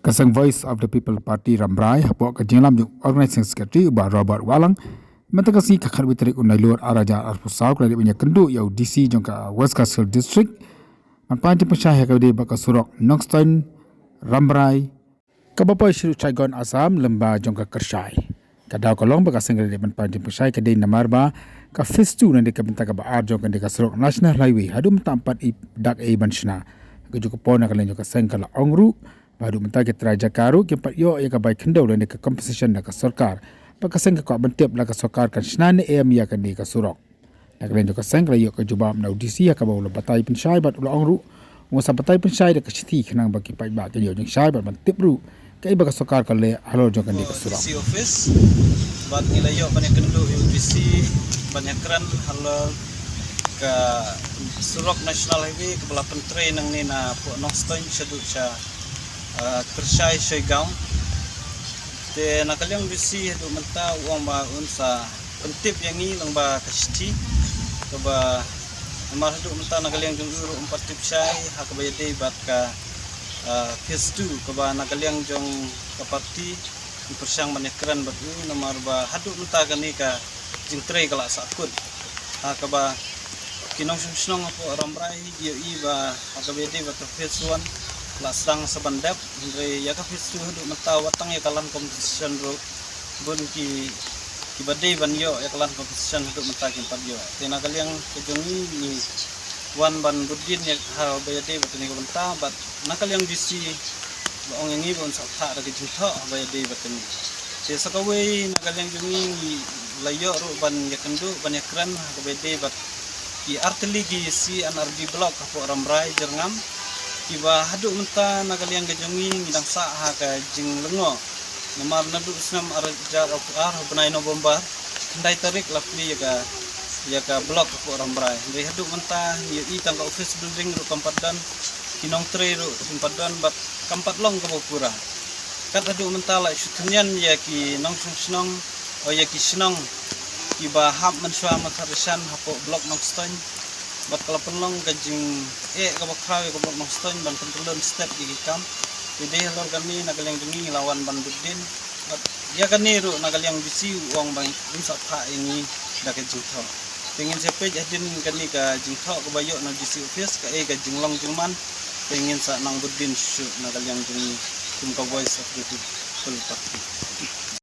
Kasang Voice of the People Party Rambrai hapok ka jinglam yung organizing secretary uba Robert Walang mentakasi ka karbitrik unai luar araja arpusau kala banyak kendu yau DC jong ka West Castle District man panti pensyah ka de baka Surok Nongstoiñ Rambrai kabapai shiru Chaigon Assam lemba jong ka Kyrshai kadau kolong baka sengre de man panti pensyah ka de namarba ka festu nande ka bentaka ba arjong ka de ka Surok National Highway hadu mentampat i dak e banshna ka juga pona kala jong ka sengkala ongru baru mentagi teraja karu kepat yo ya kabai kendau dan ke compensation nak sarkar pakaseng ka bentiap la ka sarkar kan snane em ya kan di ka Surok nak len jo ka seng la yo ka jubab na audisi ya ka bawa batai pensyai bat ulang ru ngasa batai pensyai da ka siti khnang bagi pai ba ke yo jing syai bat bentip ru ka iba ka sarkar ka le halo jo kan di ka Surok DC office bat nila yo banyak kendau audisi banyak kran halo ka Surok National Highway ke belapan train nang ni na po Nongstoiñ syadu sya Kyrshai Shaei te nakaliang bisi hadu menta uang ba unsa pentip yang ni lang ba kasti ka ba namar hadu menta nakaliang jong uru 4 tip Shaei ha ka bayade bat ka phase 2 ka ba nakaliang jong ka parti persyang manekran bat namar ba hadu menta kani ka jing tre kala sakut ha ka ba kinong snong po Rambrai iyo ba ha ka bayade bat phase 1 lasang sabandap andre ya ka fistu hadu mata watang ya kalan competition ro bun ki badai ban yo ya kalan competition hadu mata ki pat yo tena kaliang kejongi ni wan ban budin ya ha bayade batni ko mata bat nakaliang disi baong ngi bon sa tha ra ki jutho bayade batni se sakawe nakaliang jongi layo ro ban ya kendu ban ya kran ha bayade bat ki arteli ki si anrd block ko Rambrai jerngam kiba hadu menta nakaliang gajongi ngidang sa ha ka jing lengo namar nadu snam arjar ar benai no bombar ndai tarik lapli ya ka blok ko Rambrai ndai hadu menta ni tang ka office building ru kampadan kinong tre ru kampadan bat kampat long ka bopura kat hadu menta la syutnyan ya ki nongstoiñ o ya ki snong kiba hab mensua matarisan hapo blok Nongstoiñ bat kala penlong gajing ka bakrawi ka blok Nongstoiñ ban kontrolon step di kam ide lor kami nagaling dengi lawan ban budin bat ya kani ru nagaling bisi uang bang insa pha ini dak jingtho pengin sepe jadin kani ka jingtho ka bayo na bisi office ka ka jinglong jingman pengin sa nang budin shu nagaling dengi kum ka voice of the people party